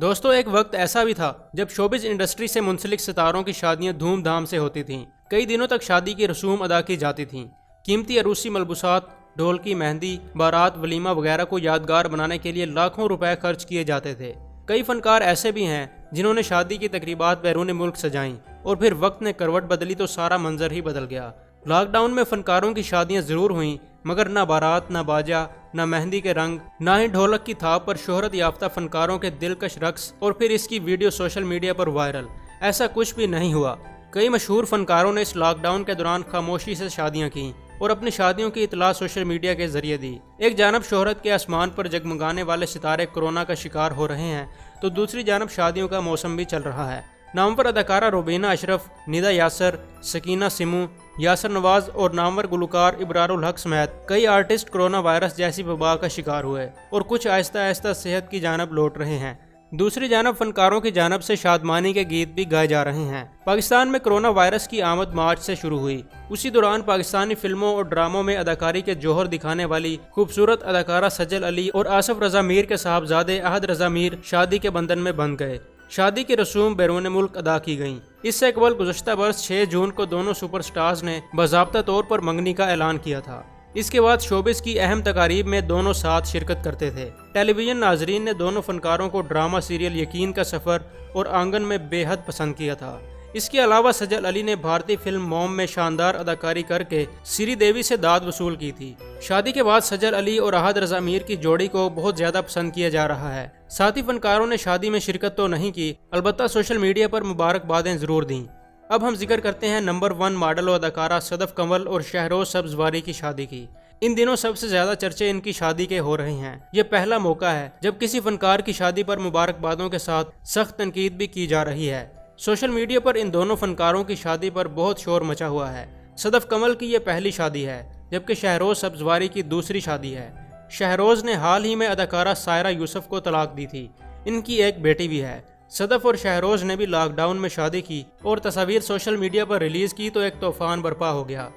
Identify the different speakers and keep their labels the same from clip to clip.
Speaker 1: दोस्तों, एक वक्त ऐसा भी था जब शोबिज इंडस्ट्री से मुंसलिक सितारों की शादियां धूमधाम से होती थीं। कई दिनों तक शादी की रसूम अदा की जाती थीं। कीमती अरूसी मलबूसात, ढोलकी, मेहंदी, बारात, वलीमा वगैरह को यादगार बनाने के लिए लाखों रुपए खर्च किए जाते थे। कई फनकार ऐसे भी हैं जिन्होंने शादी की तकरीबात बैरून मुल्क सजाईं और फिर वक्त ने करवट बदली तो सारा मंजर ही बदल गया। लॉकडाउन में फनकारों की शादियां जरूर हुईं, मगर ना बारात, ना बाजा, ना मेहंदी के रंग, ना ही ढोलक की थाप पर शोहरत याफ्ता फनकारों के दिलकश रक्स और फिर इसकी वीडियो सोशल मीडिया पर वायरल। ऐसा कुछ भी नहीं हुआ। कई मशहूर फनकारों ने इस लॉकडाउन के दौरान खामोशी से शादियां की और अपनी शादियों की इतला सोशल मीडिया के जरिए दी। एक जानब शोहरत के आसमान पर जगमगाने वाले सितारे कोरोना का शिकार हो रहे हैं, तो दूसरी जानब शादियों का मौसम भी चल रहा है। नामवर अदाकारा रुबीना अशरफ, निदा यासर, सकीना सिमू, यासर नवाज और नामवर गुलकार इब्रारुल हक समेत कई आर्टिस्ट कोरोना वायरस जैसी वबा का शिकार हुए और कुछ आहिस्ता आहिस्ता सेहत की जानब लौट रहे हैं। दूसरी जानब फनकारों की जानब से शादमानी के गीत भी गाए जा रहे हैं। पाकिस्तान में कोरोना वायरस की आमद मार्च से शुरू हुई। उसी दौरान पाकिस्तानी फिल्मों और ड्रामों में अदाकारी के जौहर दिखाने वाली खूबसूरत अदाकारा सजल अली और आसिफ रजा मीर के साहबजादे अहद रजा मीर शादी के बंधन में बंध गए। शादी की रसूम बैरून मुल्क अदा की गईं। इससे कबल गुज़श्ता बरस 6 जून को दोनों सुपरस्टार्स ने बाज़ाब्ता तौर पर मंगनी का ऐलान किया था। इसके बाद शोबिस की अहम तकारीब में दोनों साथ शिरकत करते थे। टेलीविजन नाजरीन ने दोनों फनकारों को ड्रामा सीरियल यकीन का सफ़र और आंगन में बेहद पसंद किया था। इसके अलावा सजल अली ने भारतीय फिल्म मॉम में शानदार अदाकारी करके श्री देवी से दाद वसूल की थी। शादी के बाद सजल अली और अहद रजा मीर की जोड़ी को बहुत ज़्यादा पसंद किया जा रहा है। साथ ही फनकारों ने शादी में शिरकत तो नहीं की, अलबत्ता सोशल मीडिया पर मुबारकबादें ज़रूर दीं। अब हम जिक्र करते हैं नंबर 1 मॉडल और अदाकारा सदफ कंवल और शहरोज सब्जवारी की शादी की। इन दिनों सबसे ज्यादा चर्चे इनकी शादी के हो रहे हैं। ये पहला मौका है जब किसी फनकार की शादी पर मुबारकबादों के साथ सख्त तनकीद भी की जा रही है। सोशल मीडिया पर इन दोनों फनकारों की शादी पर बहुत शोर मचा हुआ है। सदफ कंवल की ये पहली शादी है, जबकि शहरोज सब्जवारी की दूसरी शादी है। शहरोज ने हाल ही में अदाकारा सायरा यूसुफ को तलाक दी थी। इनकी एक बेटी भी है। सदफ और शहरोज ने भी लॉकडाउन में शादी की और तस्वीर सोशल मीडिया पर रिलीज की तो एक तूफान बर्पा हो गया।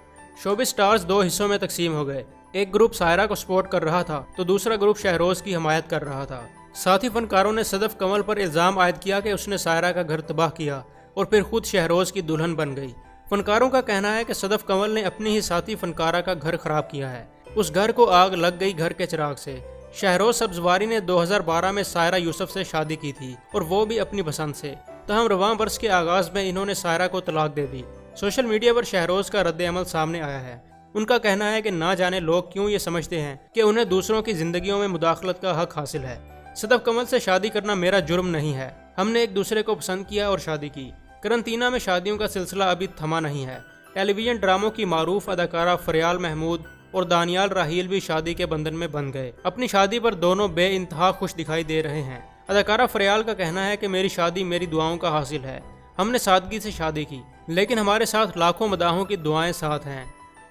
Speaker 1: शोबिस स्टार्स 2 हिस्सों में तकसीम हो गए। एक ग्रुप सायरा को सपोर्ट कर रहा था तो दूसरा ग्रुप शहरोज की हमायत कर रहा था। साथ ही फनकारों ने सदफ कंवल पर इल्ज़ाम आयद किया कि उसने सायरा का घर तबाह किया और फिर खुद शहरोज की दुल्हन बन गई। फनकारों का कहना है कि सदफ कंवल ने अपनी ही साथी फनकारा का घर खराब किया है। उस घर को आग लग गई घर के चिराग से। शहरोज सब्जवारी ने 2012 में सायरा यूसुफ से शादी की थी और वो भी अपनी पसंद से। तहम रवां बरस के आगाज में इन्होंने सायरा को तलाक दे दी। सोशल मीडिया पर शहरोज का रद्द अमल सामने आया है। उनका कहना है कि ना जाने लोग क्यों ये समझते हैं कि उन्हें दूसरों की जिंदगियों में मुदाखलत का हक हासिल है। सदफ कंवल से शादी करना मेरा जुर्म नहीं है। हमने एक दूसरे को पसंद किया और शादी की। करंतना में शादियों का सिलसिला अभी थमा नहीं है। टेलीविजन ड्रामों की मारूफ अदाकारा फरियाल महमूद और दानियाल राहील भी शादी के बंधन में बंध गए। अपनी शादी पर दोनों बेइंतहा खुश दिखाई दे रहे हैं। अदाकारा फरियाल का कहना है कि मेरी शादी मेरी दुआओं का हासिल है। हमने सादगी से शादी की, लेकिन हमारे साथ लाखों मदाहों की दुआएं साथ हैं।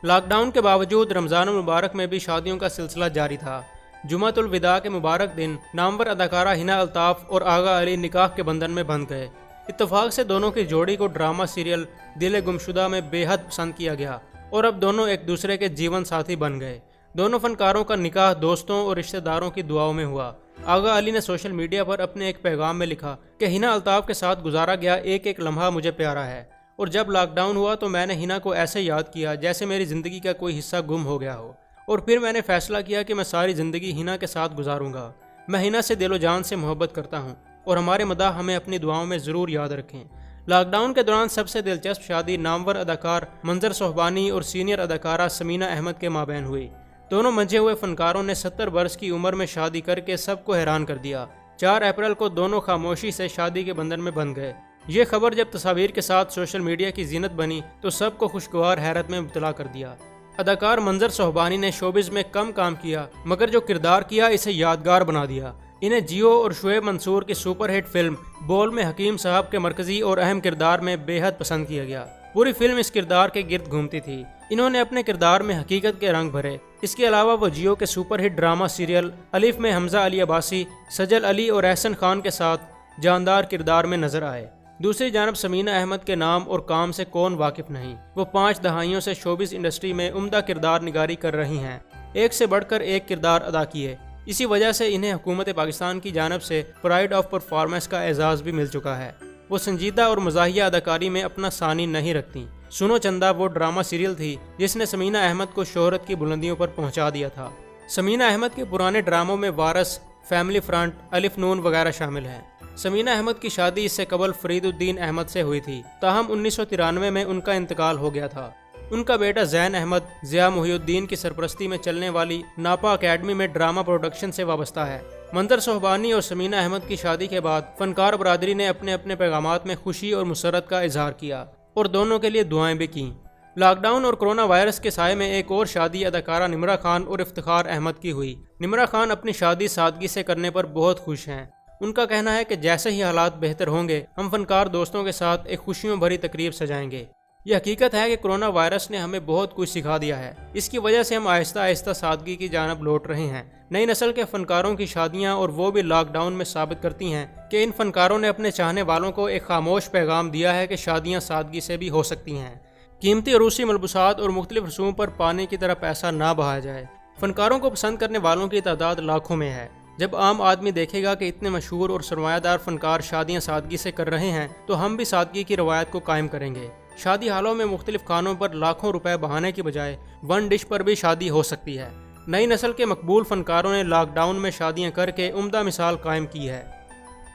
Speaker 1: लॉकडाउन के बावजूद रमज़ान मुबारक में भी शादियों का सिलसिला जारी था। जुमातुल विदा के मुबारक दिन नामवर अदाकारा हिना अल्ताफ और आगा अली निकाह के बंधन में बंध गए। इत्तफाक से दोनों की जोड़ी को ड्रामा सीरियल दिल गुमशुदा में बेहद पसंद किया गया और अब दोनों एक दूसरे के जीवन साथी बन गए। दोनों फनकारों का निकाह दोस्तों और रिश्तेदारों की दुआओं में हुआ। आगा अली ने सोशल मीडिया पर अपने एक पैगाम में लिखा कि हिना अल्ताफ के साथ गुजारा गया एक एक लम्हा मुझे प्यारा है और जब लॉकडाउन हुआ तो मैंने हिना को ऐसे याद किया जैसे मेरी ज़िंदगी का कोई हिस्सा गुम हो गया हो, और फिर मैंने फैसला किया कि मैं सारी ज़िंदगी हिना के साथ गुजारूंगा। मैं हिना से दिलो जान से मोहब्बत करता हूँ और हमारे मदाह हमें अपनी दुआओं में ज़रूर याद रखें। लॉकडाउन के दौरान सबसे दिलचस्प शादी नामवर अदाकार मंजर सोहबानी और सीनियर अदाकारा समीना अहमद के माबैन हुई। दोनों मंझे हुए फनकारों ने 70 वर्ष की उम्र में शादी करके सबको हैरान कर दिया। 4 अप्रैल को दोनों खामोशी से शादी के बंधन में बंध गए। ये खबर जब तस्वीर के साथ सोशल मीडिया की जीनत बनी तो सबको खुशगवार हैरत में मुब्तला कर दिया। अदाकार मंजर सोहबानी ने शोबिज में कम काम किया, मगर जो किरदार किया इसे यादगार बना दिया। इन्हें जियो और शुएब मंसूर की सुपरहिट फिल्म बोल में हकीम साहब के मरकजी और अहम किरदार में बेहद पसंद किया गया। पूरी फिल्म इस किरदार के गिर्द घूमती थी। इन्होंने अपने किरदार में हकीकत के रंग भरे। इसके अलावा वो जियो के सुपरहिट ड्रामा सीरियल अलिफ में हमजा अली अब्बासी, सजल अली और एहसन खान के साथ जानदार किरदार में नजर आए। दूसरी जानब समीना अहमद के नाम और काम से कौन वाकिफ नहीं। वो 5 दहाइयों से शोबिस इंडस्ट्री में उम्दा किरदार निगारी कर रही हैं। एक से बढ़कर एक किरदार अदा किए। اسی وجہ سے انہیں حکومت پاکستان کی جانب سے پرائڈ آف پرفارمنس کا اعزاز بھی مل چکا ہے۔ وہ سنجیدہ اور مزاحیہ اداکاری میں اپنا ثانی نہیں رکھتی۔ سنو چندہ وہ ڈرامہ سیریل تھی جس نے سمینہ احمد کو شہرت کی بلندیوں پر پہنچا دیا تھا۔ سمینہ احمد کے پرانے ڈراموں میں وارث، فیملی فرنٹ، الف نون وغیرہ شامل ہیں۔ سمینہ احمد کی شادی اس سے قبل فرید الدین احمد سے ہوئی تھی، تاہم 1993 میں ان کا انتقال ہو گیا تھا۔ ان کا بیٹا زین احمد ضیاء محی الدین کی سرپرستی میں چلنے والی ناپا اکیڈمی میں ڈرامہ پروڈکشن سے وابستہ ہے۔ منظر صحبانی اور سمینہ احمد کی شادی کے بعد فنکار برادری نے اپنے اپنے پیغامات میں خوشی اور مسرت کا اظہار کیا اور دونوں کے لیے دعائیں بھی کیں۔ لاک ڈاؤن اور کرونا وائرس کے سائے میں ایک اور شادی اداکارہ نمرہ خان اور افتخار احمد کی ہوئی۔ نمرہ خان اپنی شادی سادگی سے کرنے پر بہت خوش ہیں۔ ان کا کہنا ہے کہ جیسے ہی حالات بہتر ہوں گے ہم فنکار دوستوں کے ساتھ ایک خوشیوں بھری تقریب سجائیں گے۔ یہ حقیقت ہے کہ کرونا وائرس نے ہمیں بہت کچھ سکھا دیا ہے، اس کی وجہ سے ہم آہستہ آہستہ سادگی کی جانب لوٹ رہے ہیں۔ نئی نسل کے فنکاروں کی شادیاں اور وہ بھی لاک ڈاؤن میں ثابت کرتی ہیں کہ ان فنکاروں نے اپنے چاہنے والوں کو ایک خاموش پیغام دیا ہے کہ شادیاں سادگی سے بھی ہو سکتی ہیں۔ قیمتی عروسی ملبوسات اور مختلف رسوم پر پانی کی طرح پیسہ نہ بہایا جائے۔ فنکاروں کو پسند کرنے والوں کی تعداد لاکھوں میں ہے۔ جب عام آدمی دیکھے گا کہ اتنے مشہور اور سرمایہ دار فنکار شادیاں سادگی سے کر رہے ہیں تو ہم بھی سادگی کی روایت کو قائم کریں گے۔ شادی ہالوں میں مختلف کھانوں پر لاکھوں روپے بہانے کی بجائے ون ڈش پر بھی شادی ہو سکتی ہے۔ نئی نسل کے مقبول فنکاروں نے لاک ڈاؤن میں شادیاں کر کے عمدہ مثال قائم کی ہے۔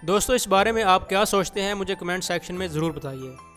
Speaker 1: دوستو، اس بارے میں آپ کیا سوچتے ہیں؟ مجھے کمنٹ سیکشن میں ضرور بتائیے۔